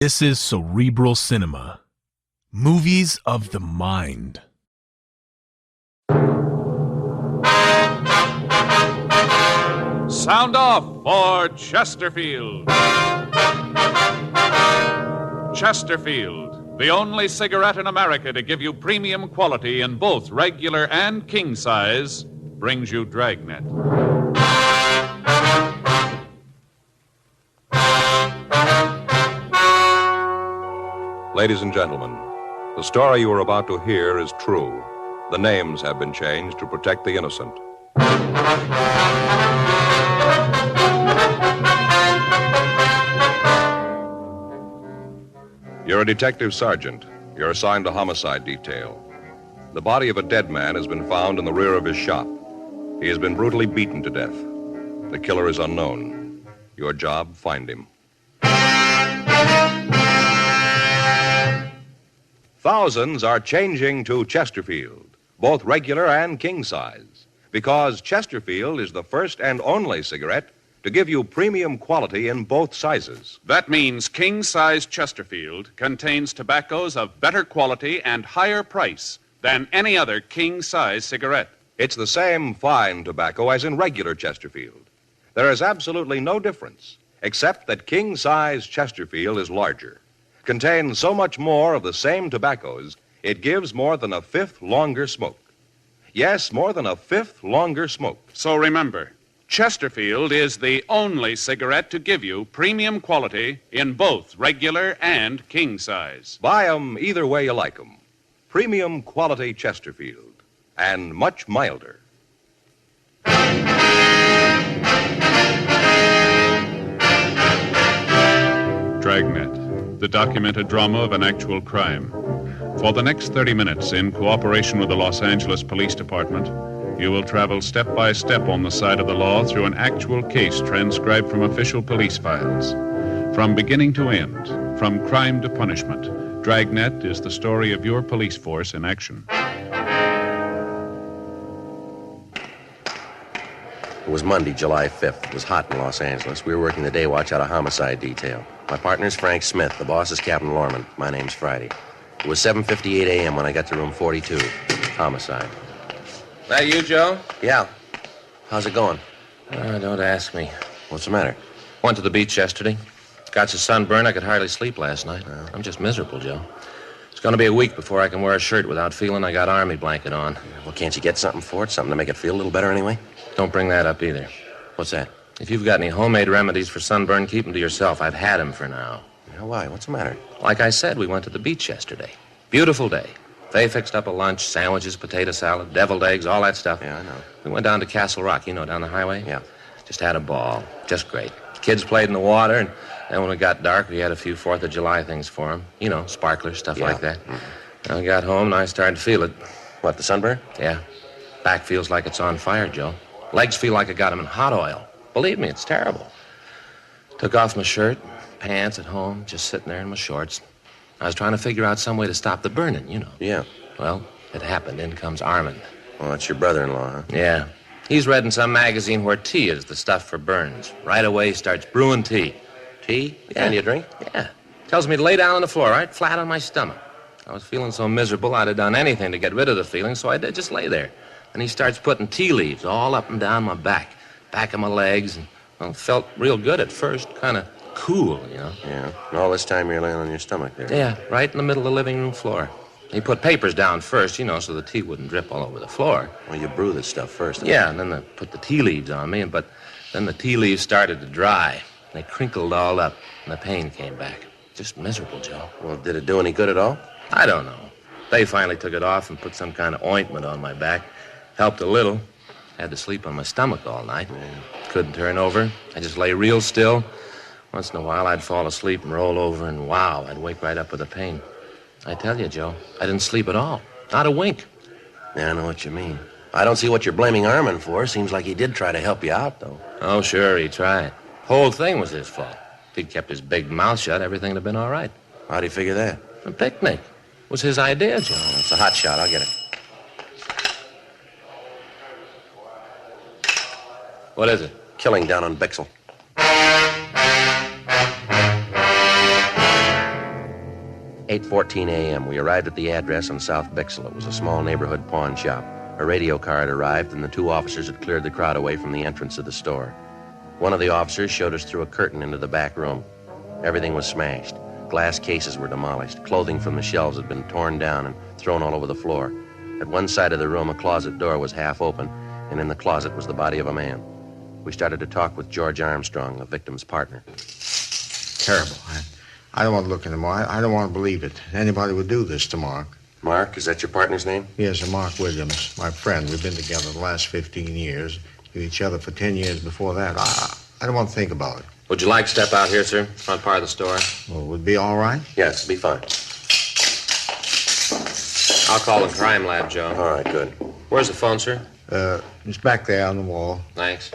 This is Cerebral Cinema. Movies of the mind. Sound off for Chesterfield. Chesterfield, the only cigarette in America to give you premium quality in both regular and king size, brings you Dragnet. Ladies and gentlemen, the story you are about to hear is true. The names have been changed to protect the innocent. You're a detective sergeant. You're assigned to homicide detail. The body of a dead man has been found in the rear of his shop. He has been brutally beaten to death. The killer is unknown. Your job, find him. Thousands are changing to Chesterfield, both regular and king size, because Chesterfield is the first and only cigarette to give you premium quality in both sizes. That means king-size Chesterfield contains tobaccos of better quality and higher price than any other king-size cigarette. It's the same fine tobacco as in regular Chesterfield. There is absolutely no difference, except that king-size Chesterfield is larger, contains so much more of the same tobaccos, it gives more than a fifth longer smoke. Yes, more than a fifth longer smoke. So remember, Chesterfield is the only cigarette to give you premium quality in both regular and king size. Buy 'em either way you like 'em. Premium quality Chesterfield, and much milder. Dragnet, the documented drama of an actual crime. For the next 30 minutes, in cooperation with the Los Angeles Police Department, you will travel step by step on the side of the law through an actual case transcribed from official police files. From beginning to end, from crime to punishment, Dragnet is the story of your police force in action. It was Monday, July 5th. It was hot in Los Angeles. We were working the day watch out of homicide detail. My partner's Frank Smith. The boss is Captain Lorman. My name's Friday. It was 7:58 a.m. when I got to room 42. Homicide. That you, Joe? Yeah. How's it going? Don't ask me. What's the matter? Went to the beach yesterday. Got so sunburned I could hardly sleep last night. I'm just miserable, Joe. It's going to be a week before I can wear a shirt without feeling I got army blanket on. Well, can't you get something for it? Something to make it feel a little better anyway? Don't bring that up either. What's that? If you've got any homemade remedies for sunburn, keep them to yourself. I've had them for now. Yeah, why? What's the matter? Like I said, we went to the beach yesterday. Beautiful day. Faye fixed up a lunch, sandwiches, potato salad, deviled eggs, all that stuff. Yeah, I know. We went down to Castle Rock, you know, down the highway. Yeah. Just had a ball. Just great. Kids played in the water, and then when it got dark, we had a few 4th of July things for them. You know, sparklers, stuff like that. Mm-hmm. I got home, and I started to feel it. What, the sunburn? Yeah. Back feels like it's on fire, Joe. Legs feel like I got them in hot oil. Believe me, it's terrible. Took off my shirt, pants at home, just sitting there in my shorts. I was trying to figure out some way to stop the burning, you know. Yeah. Well, it happened. In comes Armand. Well, that's your brother-in-law, huh? Yeah. He's read in some magazine where tea is the stuff for burns. Right away, he starts brewing tea. Tea? Yeah. And you drink? Yeah. Tells me to lay down on the floor, right flat on my stomach. I was feeling so miserable, I'd have done anything to get rid of the feeling, so I did just lay there. And he starts putting tea leaves all up and down my back of my legs, and, well, felt real good at first, kind of cool, you know. Yeah. And all this time you're laying on your stomach there. Yeah, right in the middle of the living room floor. He put papers down first, you know, so the tea wouldn't drip all over the floor. Well, you brew this stuff first. Yeah, and then they put the tea leaves on me, but then the tea leaves started to dry. They crinkled all up, and the pain came back. Just miserable, Joe. Well, did it do any good at all? I don't know. They finally took it off and put some kind of ointment on my back. Helped a little. Had to sleep on my stomach all night. Couldn't turn over. I just lay real still. Once in a while, I'd fall asleep and roll over, and wow, I'd wake right up with the pain. I tell you, Joe, I didn't sleep at all. Not a wink. Yeah, I know what you mean. I don't see what you're blaming Armand for. Seems like he did try to help you out, though. Oh, sure, he tried. Whole thing was his fault. If he'd kept his big mouth shut, everything would have been all right. How'd he figure that? A picnic. Was his idea, Joe. It's a hot shot. I'll get it. What is it? Killing down on Bixel. 8:14 a.m. We arrived at the address on South Bixel. It was a small neighborhood pawn shop. A radio car had arrived, and the two officers had cleared the crowd away from the entrance of the store. One of the officers showed us through a curtain into the back room. Everything was smashed. Glass cases were demolished. Clothing from the shelves had been torn down and thrown all over the floor. At one side of the room, a closet door was half open, and in the closet was the body of a man. We started to talk with George Armstrong, the victim's partner. Terrible. I don't want to look anymore. I don't want to believe it. Anybody would do this to Mark. Mark, is that your partner's name? Yes, Mark Williams, my friend. We've been together the last 15 years. Knew each other for 10 years before that. I don't want to think about it. Would you like to step out here, sir? Front part of the store? Well, would it be all right? Yes, it'll be fine. I'll call the crime lab, Joe. All right, good. Where's the phone, sir? It's back there on the wall. Thanks.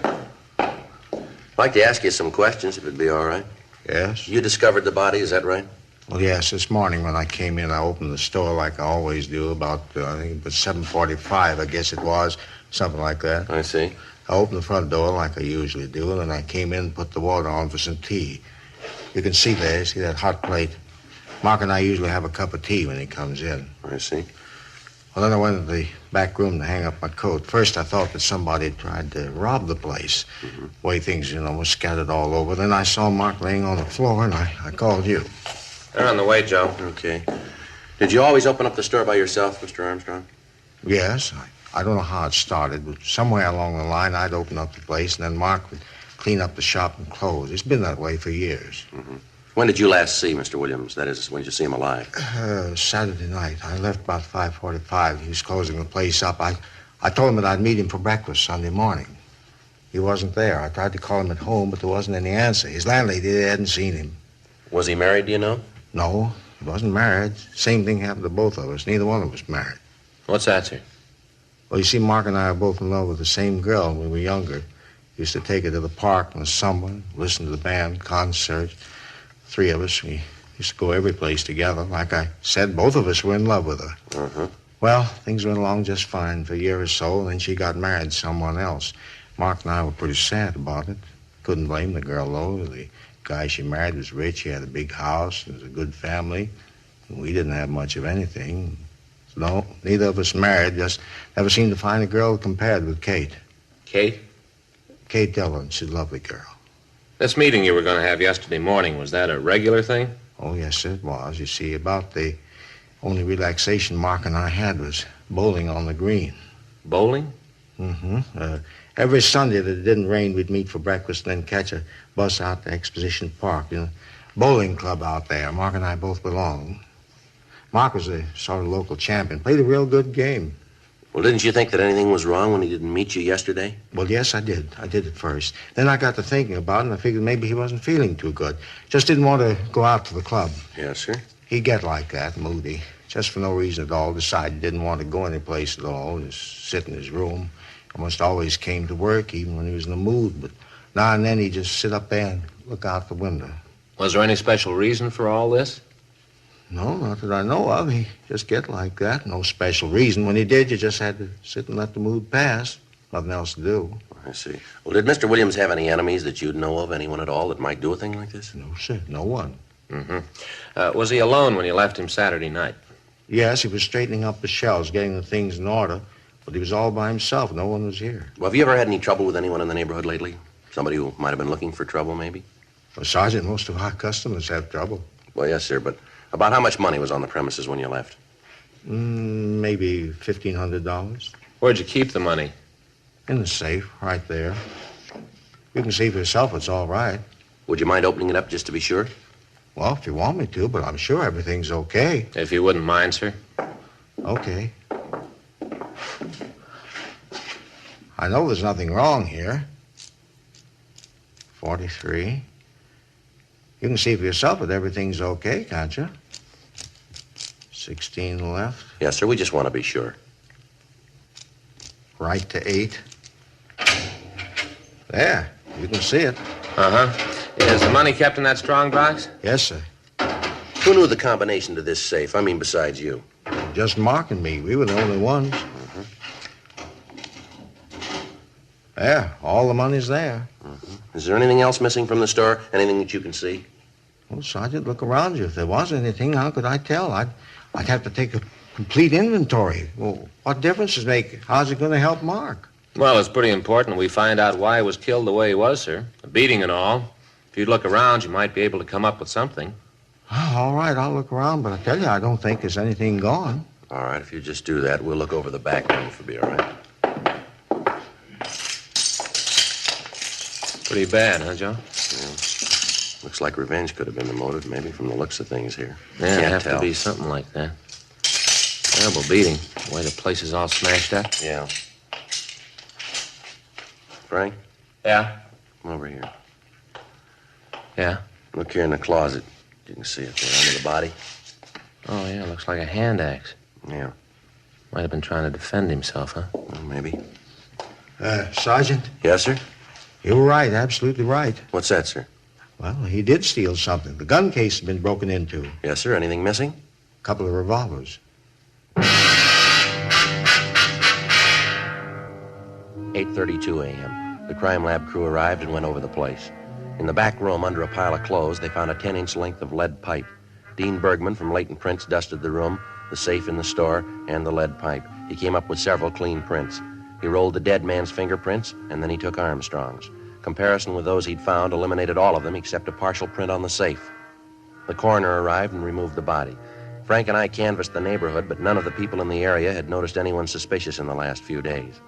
I'd like to ask you some questions, if it'd be all right. Yes? You discovered the body, is that right? Well, yes, this morning when I came in, I opened the store like I always do, about, I think it was 7:45, I guess it was, something like that. I see. I opened the front door like I usually do, and then I came in and put the water on for some tea. You can see there, see that hot plate? Mark and I usually have a cup of tea when he comes in. I see. Well, then I went to the back room to hang up my coat. First, I thought that somebody had tried to rob the place. The way things, were scattered all over. Then I saw Mark laying on the floor, and I called you. They're on the way, Joe. Okay. Did you always open up the store by yourself, Mr. Armstrong? Yes, I don't know how it started, but somewhere along the line, I'd open up the place, and then Mark would clean up the shop and close. It's been that way for years. When did you last see Mr. Williams? That is, when did you see him alive? Saturday night. I left about 5:45. He was closing the place up. I told him that I'd meet him for breakfast Sunday morning. He wasn't there. I tried to call him at home, but there wasn't any answer. His landlady hadn't seen him. Was he married, do you know? No, he wasn't married. Same thing happened to both of us. Neither one of us married. What's that, sir? Well, you see, Mark and I are both in love with the same girl when we were younger. Used to take her to the park in the summer, listen to the band, concerts. Three of us, we used to go every place together. Like I said, both of us were in love with her. Well, things went along just fine for a year or so, and then she got married to someone else. Mark and I were pretty sad about it. Couldn't blame the girl, though. The guy she married was rich. He had a big house. It was a good family. And we didn't have much of anything. No, neither of us married. Just never seemed to find a girl compared with Kate. Kate? Kate Dillon. She's a lovely girl. This meeting you were going to have yesterday morning, was that a regular thing? Oh, yes, it was. You see, about the only relaxation Mark and I had was bowling on the green. Bowling? Every Sunday that it didn't rain, we'd meet for breakfast and then catch a bus out to Exposition Park. Bowling club out there. Mark and I both belonged. Mark was a sort of local champion. Played a real good game. Well, didn't you think that anything was wrong when he didn't meet you yesterday? Well, yes, I did. I did at first. Then I got to thinking about it, and I figured maybe he wasn't feeling too good. Just didn't want to go out to the club. Yes, sir. He'd get like that, moody. Just for no reason at all, decided he didn't want to go anyplace at all, just sit in his room. Almost always came to work, even when he was in the mood. But now and then he'd just sit up there and look out the window. Was there any special reason for all this? No, not that I know of. He just get like that. No special reason. When he did, you just had to sit and let the mood pass. Nothing else to do. I see. Well, did Mr. Williams have any enemies that you'd know of, anyone at all that might do a thing like this? No, sir. No one. Was he alone when you left him Saturday night? Yes, he was straightening up the shelves, getting the things in order. But he was all by himself. No one was here. Well, have you ever had any trouble with anyone in the neighborhood lately? Somebody who might have been looking for trouble, maybe? Well, Sergeant, most of our customers have trouble. Well, yes, sir, but about how much money was on the premises when you left? Maybe $1,500. Where'd you keep the money? In the safe, right there. You can see for yourself it's all right. Would you mind opening it up just to be sure? Well, if you want me to, but I'm sure everything's okay. If you wouldn't mind, sir. Okay. I know there's nothing wrong here. 43. You can see for yourself that everything's okay, can't you? 16 left. Yes, sir, we just want to be sure. Right to 8. There, you can see it. Is the money kept in that strong box? Yes, sir. Who knew the combination to this safe? I mean, besides you. Just Mark and me. We were the only ones. There, all the money's there. Is there anything else missing from the store? Anything that you can see? Well, Sergeant, look around you. If there was anything, how could I tell? I'd have to take a complete inventory. Well, what difference does it make? How's it going to help Mark? Well, it's pretty important we find out why he was killed the way he was, sir. A beating and all. If you'd look around, you might be able to come up with something. Oh, all right, I'll look around, but I tell you, I don't think there's anything gone. All right, if you just do that, we'll look over the back room for you, all right? Pretty bad, huh, Joe? Yeah. Looks like revenge could have been the motive, maybe, from the looks of things here. Yeah, it'd Can't have tell. to be something like that. Terrible beating. The way the place is all smashed up. Yeah. Frank, Yeah? come over here. Yeah? Look here in the closet. You can see it there under the body. Oh, yeah, looks like a hand axe. Yeah, Might have been trying to defend himself, huh? well, maybe. Sergeant, Yes, sir? you were right, absolutely right. What's that, sir? Well, he did steal something. The gun case has been broken into. Yes, sir. Anything missing? A couple of revolvers. 8:32 a.m. The crime lab crew arrived and went over the place. In the back room, under a pile of clothes, they found a 10-inch length of lead pipe. Dean Bergman from Leighton Prints dusted the room, the safe in the store, and the lead pipe. He came up with several clean prints. He rolled the dead man's fingerprints, and then he took Armstrong's. Comparison with those he'd found eliminated all of them except a partial print on the safe. The coroner arrived and removed the body. Frank and I canvassed the neighborhood, but none of the people in the area had noticed anyone suspicious in the last few days.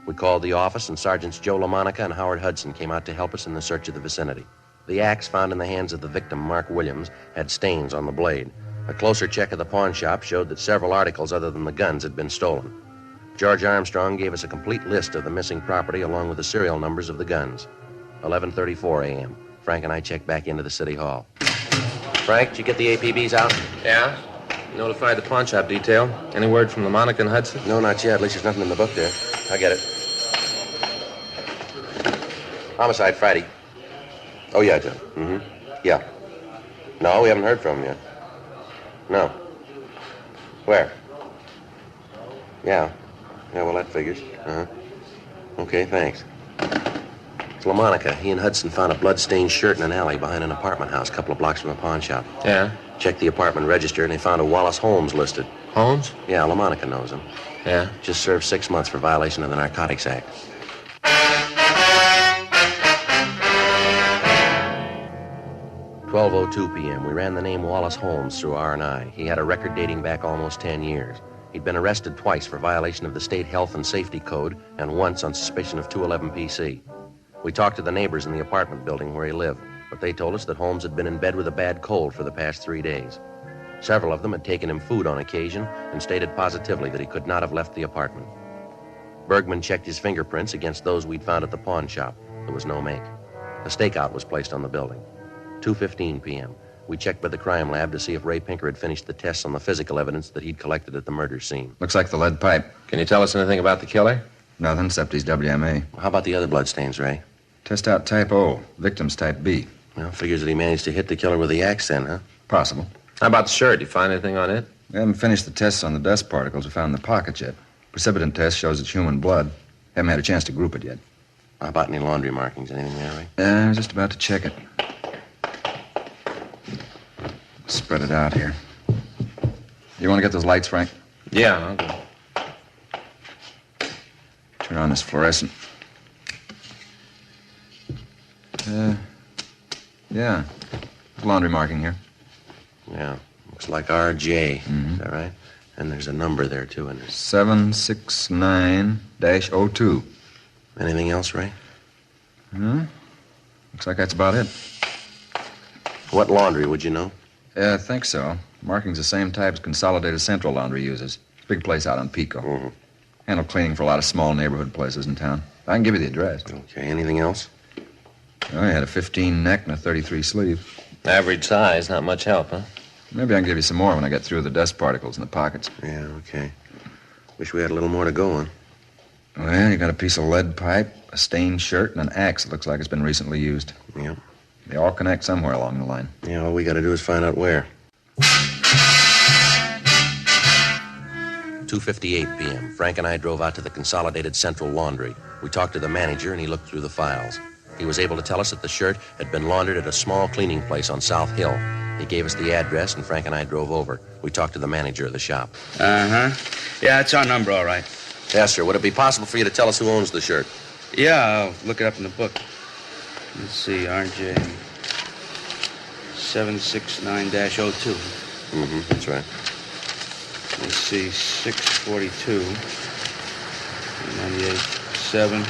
We called the office, and Sergeants Joe LaMonica and Howard Hudson came out to help us in the search of the vicinity. The axe found in the hands of the victim, Mark Williams, had stains on the blade. A closer check of the pawn shop showed that several articles other than the guns had been stolen. George Armstrong gave us a complete list of the missing property along with the serial numbers of the guns. 11:34 a.m. Frank and I checked back into the city hall. Frank, did you get the APBs out? Yeah? Notified the pawn shop detail. Any word from LaMonica and Hudson? No, not yet. At least there's nothing in the book there. I get it. Homicide Friday. Oh, yeah, Joe. Mm-hmm. Yeah. No, we haven't heard from him yet. No. Where? Yeah. Yeah, well, that figures. Uh-huh. Okay, thanks. It's LaMonica. He and Hudson found a blood-stained shirt in an alley behind an apartment house a couple of blocks from the pawn shop. Yeah? Checked the apartment register, and they found a Wallace Holmes listed. Holmes? Yeah, LaMonica knows him. Yeah? Just served 6 months for violation of the Narcotics Act. "12:02 p.m. We ran the name Wallace Holmes through R&I. He had a record dating back almost 10 years. He'd been arrested twice for violation of the state health and safety code and once on suspicion of 211 PC. We talked to the neighbors in the apartment building where he lived, but they told us that Holmes had been in bed with a bad cold for the past 3 days. Several of them had taken him food on occasion and stated positively that he could not have left the apartment. Bergman checked his fingerprints against those we'd found at the pawn shop. There was no make. A stakeout was placed on the building. 2:15 p.m. We checked by the crime lab to see if Ray Pinker had finished the tests on the physical evidence that he'd collected at the murder scene. Looks like the lead pipe. Can you tell us anything about the killer? Nothing except he's WMA. How about the other bloodstains, Ray? Test out type O, victim's type B. Well, figures that he managed to hit the killer with the axe then, huh? Possible. How about the shirt? You find anything on it? We haven't finished the tests on the dust particles we found in the pockets yet. Precipitant test shows it's human blood. Haven't had a chance to group it yet. How about any laundry markings? Anything there, Ray? I was just about to check it. Spread it out here. You want to get those lights, Frank? Yeah, I'll go. Turn on this fluorescent. Yeah. There's a laundry marking here. Yeah. Looks like RJ. Is that right? And there's a number there, too, and there's... 769-02. Anything else, Ray? Looks like that's about it. What laundry, would you know? Yeah, I think so. Marking's the same type as Consolidated Central Laundry uses. It's a big place out on Pico. Mm-hmm. Handle cleaning for a lot of small neighborhood places in town. I can give you the address. Okay, anything else? Oh, I had a 15 neck and a 33 sleeve. Average size, not much help, huh? Maybe I can give you some more when I get through the dust particles in the pockets. Yeah, okay. Wish we had a little more to go on. Well, you got a piece of lead pipe, a stained shirt, and an axe that looks like it's been recently used. Yeah. They all connect somewhere along the line. Yeah, all we got to do is find out where. 2:58 p.m. Frank and I drove out to the Consolidated Central Laundry. We talked to the manager, and he looked through the files. He was able to tell us that the shirt had been laundered at a small cleaning place on South Hill. He gave us the address, and Frank and I drove over. We talked to the manager of the shop. Uh-huh. Yeah, it's our number, all right. Yes, sir. Would it be possible for you to tell us who owns the shirt? Yeah, I'll look it up in the book. Let's see, RJ 769-02. That's right. Let's see, 642. 98-7.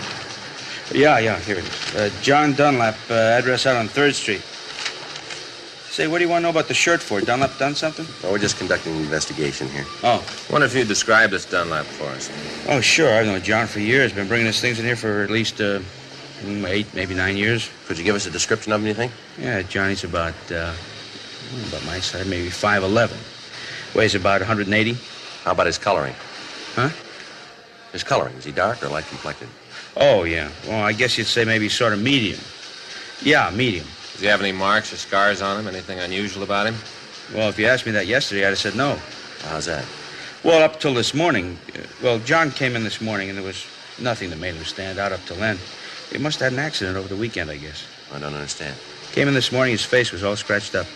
Yeah, here it is. John Dunlap, address out on 3rd Street. Say, what do you want to know about the shirt for? Dunlap done something? Oh, we're just conducting an investigation here. Oh. Wonder if you'd describe this Dunlap for us. Oh, sure. I've known John for years. Been bringing his things in here for at least 8, maybe 9 years. Could you give us a description of him, you think? Yeah, Johnny's about my size, maybe 5'11". Weighs about 180. How about his coloring? Huh? His coloring. Is he dark or light complected? Oh, yeah. Well, I guess you'd say maybe sort of medium. Yeah, medium. Does he have any marks or scars on him? Anything unusual about him? Well, if you asked me that yesterday, I'd have said no. How's that? Well, up till this morning. John came in this morning, and there was nothing that made him stand out up till then. He must have had an accident over the weekend, I guess. I don't understand. Came in this morning, his face was all scratched up.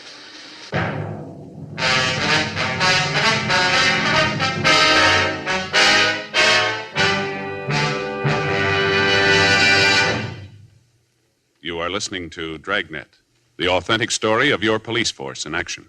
You are listening to Dragnet, the authentic story of your police force in action.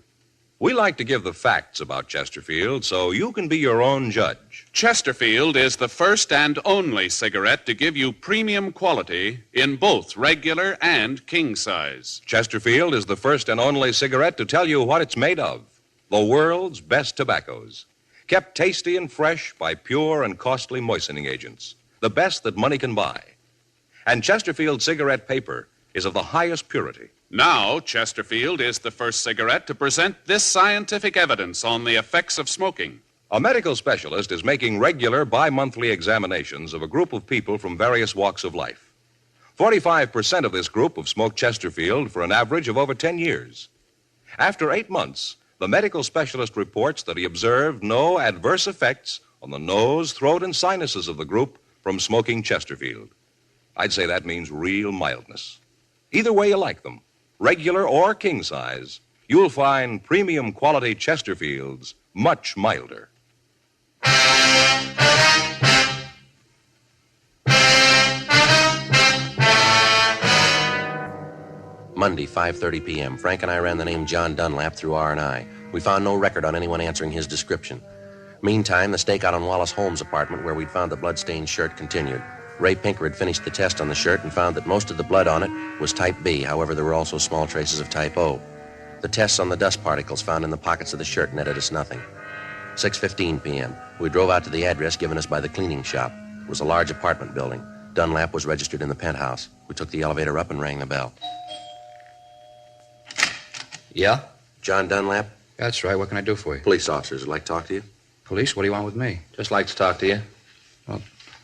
We like to give the facts about Chesterfield so you can be your own judge. Chesterfield is the first and only cigarette to give you premium quality in both regular and king size. Chesterfield is the first and only cigarette to tell you what it's made of. The world's best tobaccos. Kept tasty and fresh by pure and costly moistening agents. The best that money can buy. And Chesterfield cigarette paper is of the highest purity. Now, Chesterfield is the first cigarette to present this scientific evidence on the effects of smoking. A medical specialist is making regular bi-monthly examinations of a group of people from various walks of life. 45% of this group have smoked Chesterfield for an average of over 10 years. After 8 months, the medical specialist reports that he observed no adverse effects on the nose, throat, and sinuses of the group from smoking Chesterfield. I'd say that means real mildness. Either way you like them, regular or king size, you'll find premium quality Chesterfields much milder. Monday, 5:30 p.m. Frank and I ran the name John Dunlap through R&I. We found no record on anyone answering his description. Meantime, the stakeout on Wallace Holmes' apartment where we'd found the blood-stained shirt continued. Ray Pinker had finished the test on the shirt and found that most of the blood on it was type B. However, there were also small traces of type O. The tests on the dust particles found in the pockets of the shirt netted us nothing. 6:15 p.m. We drove out to the address given us by the cleaning shop. It was a large apartment building. Dunlap was registered in the penthouse. We took the elevator up and rang the bell. Yeah? John Dunlap? That's right. What can I do for you? Police officers would like to talk to you. Police? What do you want with me? Just like to talk to you.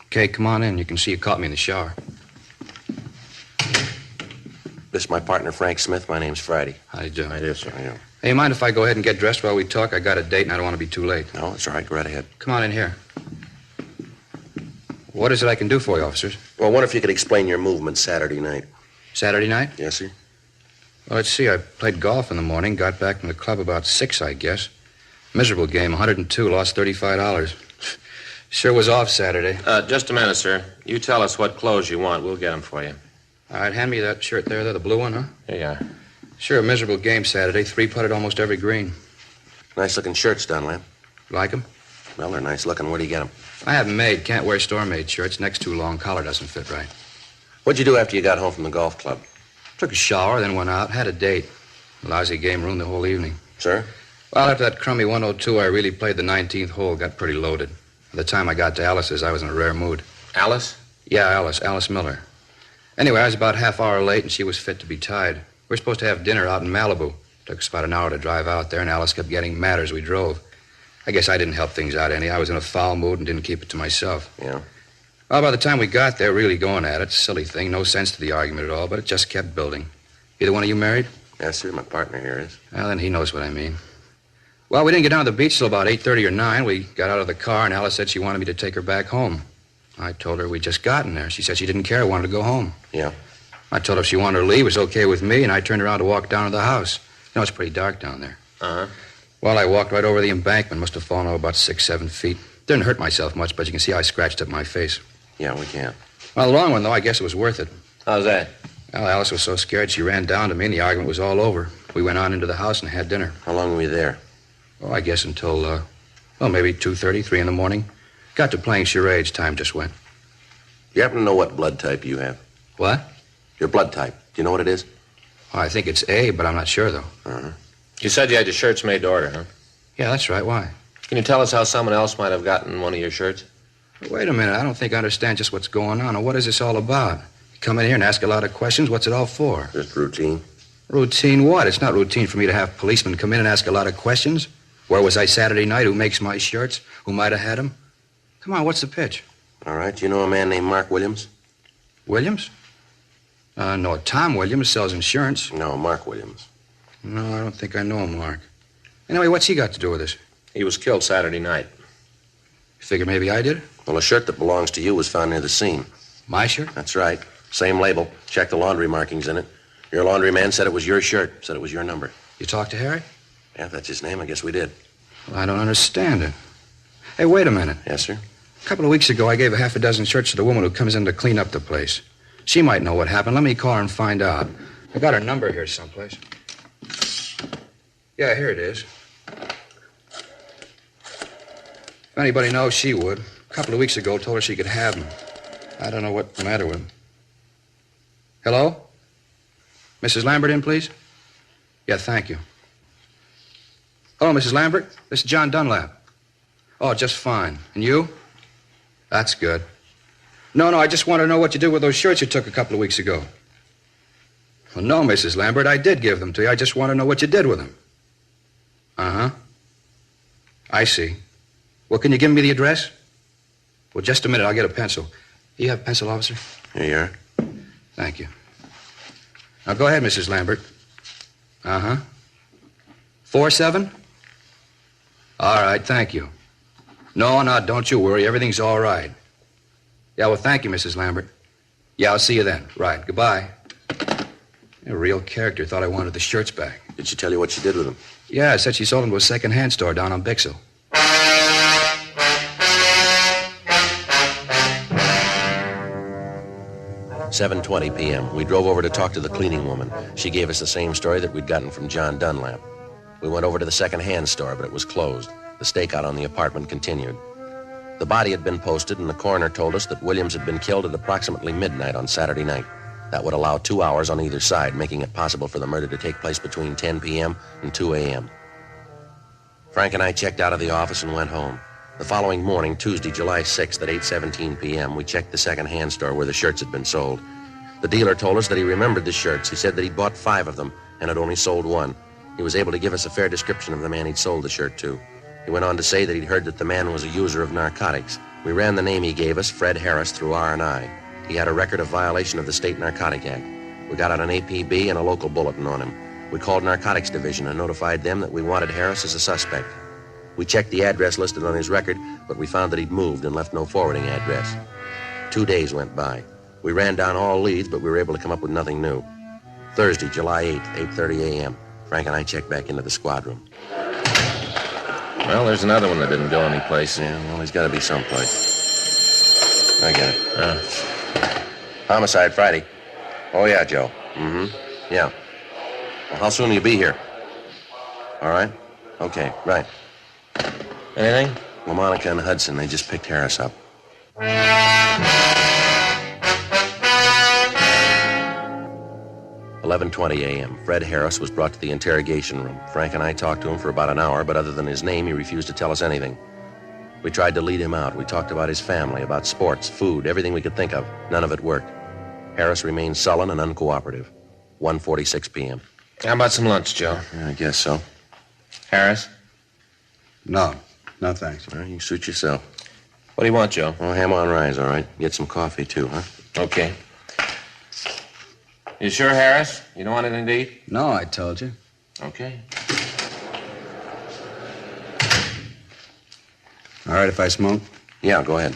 Okay, come on in. You can see you caught me in the shower. This is my partner, Frank Smith. My name's Friday. How do you do? I do, sir. I do. Hey, you mind if I go ahead and get dressed while we talk? I got a date and I don't want to be too late. No, it's all right. Go right ahead. Come on in here. What is it I can do for you, officers? Well, I wonder if you could explain your movements Saturday night. Saturday night? Yes, sir. Well, let's see. I played golf in the morning, got back from the club about 6, I guess. Miserable game, 102, lost $35. Sure was off Saturday. Just a minute, sir. You tell us what clothes you want. We'll get them for you. All right, hand me that shirt there, the blue one, huh? Here you are. Sure, a miserable game Saturday. 3-putted almost every green. Nice-looking shirts, Dunlap. Like 'em? Well, they're nice-looking. Where do you get them? I have 'em made. Can't wear store-made shirts. Neck's too long. Collar doesn't fit right. What'd you do after you got home from the golf club? Took a shower, then went out. Had a date. Lousy game ruined the whole evening. Sir? Well, after that crummy 102, I really played the 19th hole. Got pretty loaded. By the time I got to Alice's, I was in a rare mood. Alice? Yeah, Alice Miller. Anyway, I was about half hour late, and she was fit to be tied. We were supposed to have dinner out in Malibu. Took us about an hour to drive out there, and Alice kept getting mad as we drove. I guess I didn't help things out any. I was in a foul mood and didn't keep it to myself. Yeah? Well, by the time we got there, really going at it, silly thing, no sense to the argument at all, but it just kept building. Either one of you married? Yes, sir. My partner here is. Well, then he knows what I mean. Well, we didn't get down to the beach till about 8:30 or 9. We got out of the car, and Alice said she wanted me to take her back home. I told her we'd just gotten there. She said she didn't care, wanted to go home. Yeah. I told her if she wanted to leave, it was okay with me, and I turned around to walk down to the house. You know, it's pretty dark down there. Uh-huh. Well, I walked right over the embankment. Must have fallen over about 6, 7 feet. Didn't hurt myself much, but you can see I scratched up my face. Yeah, we can. Well, the long one, though, I guess it was worth it. How's that? Well, Alice was so scared she ran down to me, and the argument was all over. We went on into the house and had dinner. How long were you there? Oh, I guess until, maybe 2:30, 3 in the morning. Got to playing charades. Time just went. You happen to know what blood type you have? What? Your blood type. Do you know what it is? Oh, I think it's A, but I'm not sure, though. Uh-huh. You said you had your shirts made to order, huh? Yeah, that's right. Why? Can you tell us how someone else might have gotten one of your shirts? Wait a minute. I don't think I understand just what's going on. Or what is this all about? You come in here and ask a lot of questions. What's it all for? Just routine. Routine what? It's not routine for me to have policemen come in and ask a lot of questions. Where was I Saturday night? Who makes my shirts? Who might have had them? Come on, what's the pitch? All right. Do you know a man named Mark Williams? Williams? No, Tom Williams sells insurance. No, Mark Williams. No, I don't think I know him, Mark. Anyway, what's he got to do with this? He was killed Saturday night. You figure maybe I did? Well, a shirt that belongs to you was found near the scene. My shirt? That's right. Same label. Check the laundry markings in it. Your laundryman said it was your shirt. Said it was your number. You talked to Harry? Yeah, if that's his name, I guess we did. Well, I don't understand it. Hey, wait a minute. Yes, sir? A couple of weeks ago, I gave a half a dozen shirts to the woman who comes in to clean up the place. She might know what happened. Let me call her and find out. I got her number here someplace. Yeah, here it is. If anybody knows, she would. A couple of weeks ago, told her she could have them. I don't know what's the matter with them. Hello? Mrs. Lambert in, please? Yeah, thank you. Hello, Mrs. Lambert. This is John Dunlap. Oh, just fine. And you? That's good. No, I just want to know what you did with those shirts you took a couple of weeks ago. Well, no, Mrs. Lambert, I did give them to you. I just want to know what you did with them. Uh-huh. I see. Well, can you give me the address? Well, just a minute. I'll get a pencil. Do you have a pencil, officer? Here you are. Thank you. Now, go ahead, Mrs. Lambert. Uh-huh. 47? All right, thank you. No, don't you worry. Everything's all right. Yeah, well, thank you, Mrs. Lambert. Yeah, I'll see you then. Right, goodbye. A real character. Thought I wanted the shirts back. Did she tell you what she did with them? Yeah, said she sold them to a second-hand store down on Bixel. $7:20 p.m. We drove over to talk to the cleaning woman. She gave us the same story that we'd gotten from John Dunlap. We went over to the second-hand store, but it was closed. The stakeout on the apartment continued. The body had been posted, and the coroner told us that Williams had been killed at approximately midnight on Saturday night. That would allow 2 hours on either side, making it possible for the murder to take place between 10 p.m. and 2 a.m. Frank and I checked out of the office and went home. The following morning, Tuesday, July 6th at 8:17 p.m., we checked the second-hand store where the shirts had been sold. The dealer told us that he remembered the shirts. He said that he'd bought 5 of them and had only sold 1. He was able to give us a fair description of the man he'd sold the shirt to. He went on to say that he'd heard that the man was a user of narcotics. We ran the name he gave us, Fred Harris, through R&I. He had a record of violation of the State Narcotic Act. We got out an APB and a local bulletin on him. We called Narcotics Division and notified them that we wanted Harris as a suspect. We checked the address listed on his record, but we found that he'd moved and left no forwarding address. 2 days went by. We ran down all leads, but we were able to come up with nothing new. Thursday, July 8th, 8:30 a.m. Frank and I checked back into the squad room. Well, there's another one that didn't go anyplace. Yeah, well, he's got to be someplace. I get it. Homicide Friday. Oh, yeah, Joe. Mm-hmm. Yeah. Well, how soon will you be here? All right. Okay, right. Anything? Well, Monica and Hudson, they just picked Harris up. 11:20 a.m. Fred Harris was brought to the interrogation room. Frank and I talked to him for about an hour, but other than his name, he refused to tell us anything. We tried to lead him out. We talked about his family, about sports, food, everything we could think of. None of it worked. Harris remained sullen and uncooperative. 1:46 p.m. How about some lunch, Joe? Yeah, I guess so. Harris? No, thanks. Well, you suit yourself. What do you want, Joe? Oh, ham on rye, all right. Get some coffee, too, huh? Okay. You sure, Harris? You don't want anything to eat? No, I told you. Okay. All right if I smoke? Yeah, go ahead.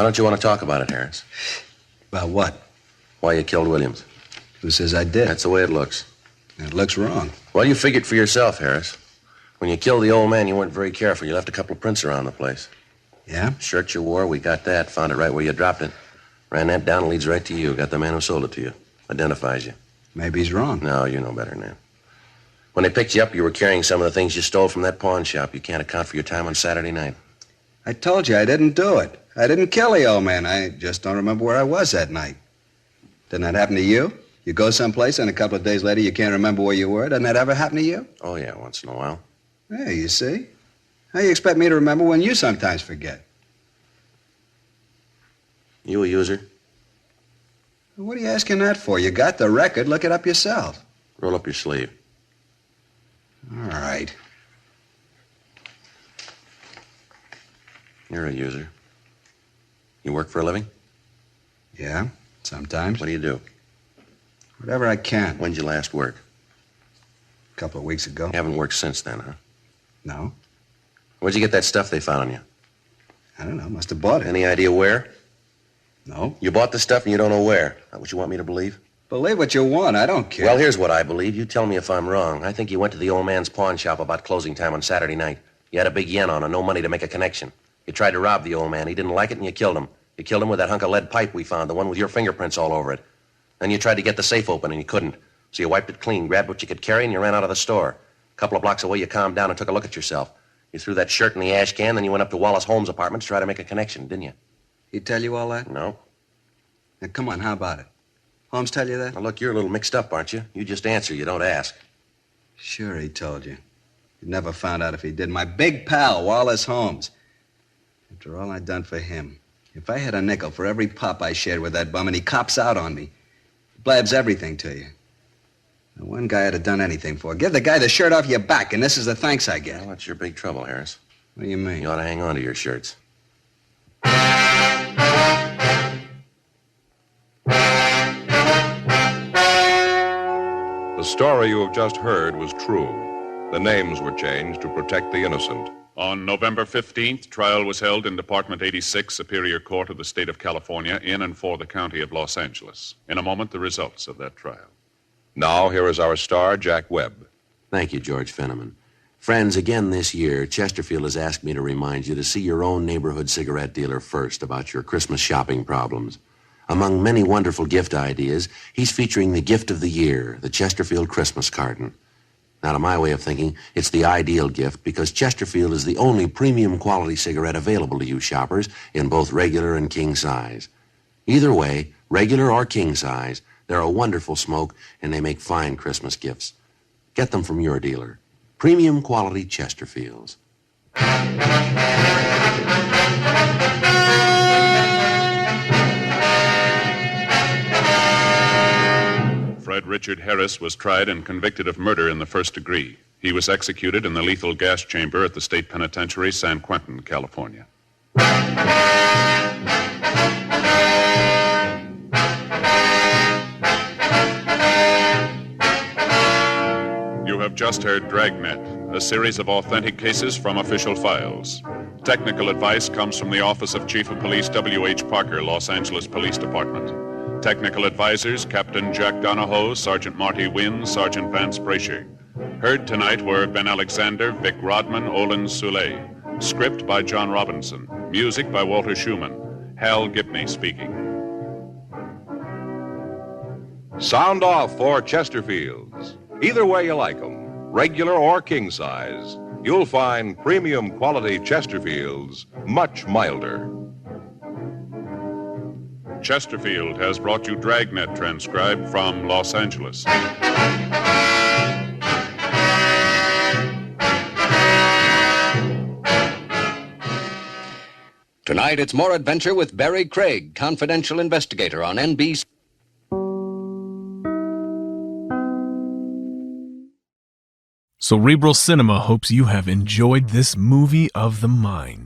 don't you want to talk about it, Harris? About what? Why you killed Williams. Who says I did? That's the way it looks. It looks wrong. Well, you figured for yourself, Harris. When you killed the old man, you weren't very careful. You left a couple of prints around the place. Yeah? Shirt you wore, we got that. Found it right where you dropped it. Ran that down, leads right to you. Got the man who sold it to you. Identifies you. Maybe he's wrong. No, you know better than that. When they picked you up, you were carrying some of the things you stole from that pawn shop. You can't account for your time on Saturday night. I told you I didn't do it. I didn't kill the old man. I just don't remember where I was that night. Didn't that happen to you? You go someplace and a couple of days later you can't remember where you were. Doesn't that ever happen to you? Oh, yeah, once in a while. Hey, you see? How you expect me to remember when you sometimes forget? You a user? What are you asking that for? You got the record. Look it up yourself. Roll up your sleeve. All right. You're a user. You work for a living? Yeah, sometimes. What do you do? Whatever I can. When'd you last work? A couple of weeks ago. You haven't worked since then, huh? No. Where'd you get that stuff they found on you? I don't know. Must have bought it. Any idea where? No. You bought the stuff and you don't know where. That what you want me to believe? Believe what you want. I don't care. Well, here's what I believe. You tell me if I'm wrong. I think you went to the old man's pawn shop about closing time on Saturday night. You had a big yen on and no money to make a connection. You tried to rob the old man. He didn't like it and you killed him. You killed him with that hunk of lead pipe we found, the one with your fingerprints all over it. Then you tried to get the safe open and you couldn't. So you wiped it clean, grabbed what you could carry, and you ran out of the store. A couple of blocks away, you calmed down and took a look at yourself. You threw that shirt in the ash can, then you went up to Wallace Holmes' apartment to try to make a connection, didn't you? He tell you all that? No. Now, come on, how about it? Holmes tell you that? Now, look, you're a little mixed up, aren't you? You just answer, you don't ask. Sure, he told you. You never found out if he did. My big pal, Wallace Holmes. After all I'd done for him. If I had a nickel for every pop I shared with that bum and he cops out on me, he blabs everything to you. The one guy I'd have done anything for. Give the guy the shirt off your back, and this is the thanks I get. Well, that's your big trouble, Harris. What do you mean? You ought to hang on to your shirts. The story you have just heard was true. The names were changed to protect the innocent. On November 15th, trial was held in Department 86, Superior Court of the State of California, in and for the County of Los Angeles. In a moment, the results of that trial. Now, here is our star, Jack Webb. Thank you, George Fenneman. Friends, again this year, Chesterfield has asked me to remind you to see your own neighborhood cigarette dealer first about your Christmas shopping problems. Among many wonderful gift ideas, he's featuring the gift of the year, the Chesterfield Christmas carton. Now, to my way of thinking, it's the ideal gift because Chesterfield is the only premium quality cigarette available to you shoppers in both regular and king size. Either way, regular or king size, they're a wonderful smoke and they make fine Christmas gifts. Get them from your dealer. Premium quality Chesterfields. Fred Richard Harris was tried and convicted of murder in the first degree. He was executed in the lethal gas chamber at the State Penitentiary, San Quentin, California. You have just heard Dragnet, a series of authentic cases from official files. Technical advice comes from the Office of Chief of Police W.H. Parker, Los Angeles Police Department. Technical advisors, Captain Jack Donahoe, Sergeant Marty Wynn, Sergeant Vance Brasher. Heard tonight were Ben Alexander, Vic Rodman, Olin Soule. Script by John Robinson. Music by Walter Schumann. Hal Gibney speaking. Sound off for Chesterfields. Either way you like them, regular or king size, you'll find premium quality Chesterfields much milder. Chesterfield has brought you Dragnet, transcribed from Los Angeles. Tonight, it's more adventure with Barry Craig, confidential investigator on NBC. Cerebral Cinema hopes you have enjoyed this movie of the mind.